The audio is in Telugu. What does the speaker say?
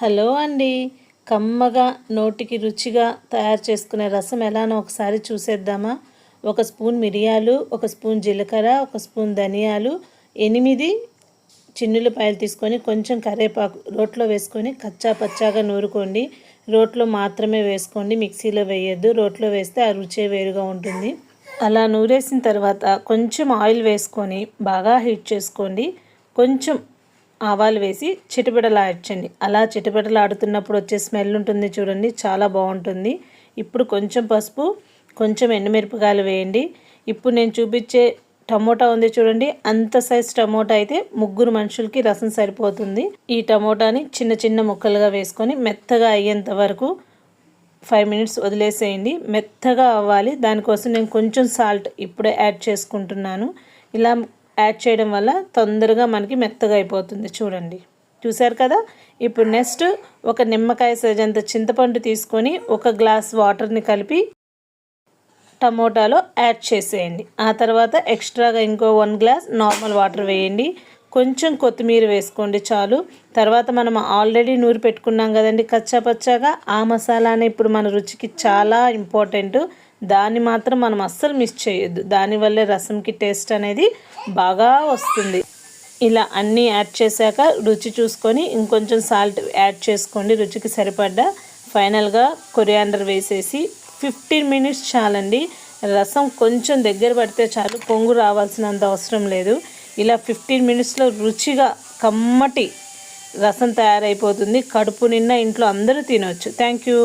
హలో అండి. కమ్మగా నోటికి రుచిగా తయారు చేసుకునే రసం ఎలానో ఒకసారి చూసేద్దామా? 1 స్పూన్ మిరియాలు, 1 స్పూన్ జీలకర్ర, 1 స్పూన్ ధనియాలు, 8 చిన్నులపాయలు తీసుకొని కొంచెం కరివేపాకు రోట్లో వేసుకొని కచ్చా పచ్చాగా నూరుకోండి. రోట్లో మాత్రమే వేసుకోండి, మిక్సీలో వేయొద్దు. రోట్లో వేస్తే ఆ రుచే వేరుగా ఉంటుంది. అలా నూరేసిన తర్వాత కొంచెం ఆయిల్ వేసుకొని బాగా హీట్ చేసుకోండి. కొంచెం ఆవాలు వేసి చిటపటలాడించండి. అలా చిటపటలాడుతున్నప్పుడు వచ్చే స్మెల్ ఉంటుంది చూడండి, చాలా బాగుంటుంది. ఇప్పుడు కొంచెం పసుపు, కొంచెం ఎండుమిరపకాయలు వేయండి. ఇప్పుడు నేను చూపించే టమోటా ఉంది చూడండి, అంత సైజ్ టమోటా అయితే 3 మనుషులకి రసం సరిపోతుంది. ఈ టమోటాని చిన్న చిన్న ముక్కలుగా వేసుకొని మెత్తగా అయ్యేంత వరకు 5 మినిట్స్ వదిలేసేయండి. మెత్తగా అవ్వాలి, దానికోసం నేను కొంచెం సాల్ట్ ఇప్పుడే యాడ్ చేసుకుంటున్నాను. ఇలా యాడ్ చేయడం వల్ల తొందరగా మనకి మెత్తగా అయిపోతుంది. చూసారు కదా. ఇప్పుడు నెక్స్ట్ ఒక నిమ్మకాయ సైజంత చింతపండు తీసుకొని 1 గ్లాస్ వాటర్ని కలిపి టమోటాలో యాడ్ చేసేయండి. ఆ తర్వాత ఎక్స్ట్రాగా ఇంకో 1 గ్లాస్ నార్మల్ వాటర్ వేయండి. కొంచెం కొత్తిమీర వేసుకోండి చాలు. తర్వాత మనం ఆల్రెడీ నూరి పెట్టుకున్నాం కదండి కచ్చా పచ్చాగా, ఆ మసాలానే ఇప్పుడు మన రుచికి చాలా ఇంపార్టెంట్. దాన్ని మాత్రం మనం అస్సలు మిస్ చేయొద్దు. దానివల్లే రసంకి టేస్ట్ అనేది బాగా వస్తుంది. ఇలా అన్నీ యాడ్ చేశాక రుచి చూసుకొని ఇంకొంచెం సాల్ట్ యాడ్ చేసుకోండి రుచికి సరిపడ్డా. ఫైనల్గా కొరియాండర్ వేసేసి 15 మినిట్స్ చాలండి. రసం కొంచెం దగ్గర పడితే చాలు, పొంగు రావాల్సినంత అవసరం లేదు. ఇలా 15 మినిట్స్లో రుచిగా కమ్మటి రసం తయారైపోతుంది. కడుపు నిండా ఇంట్లో అందరూ తినవచ్చు. Thank you.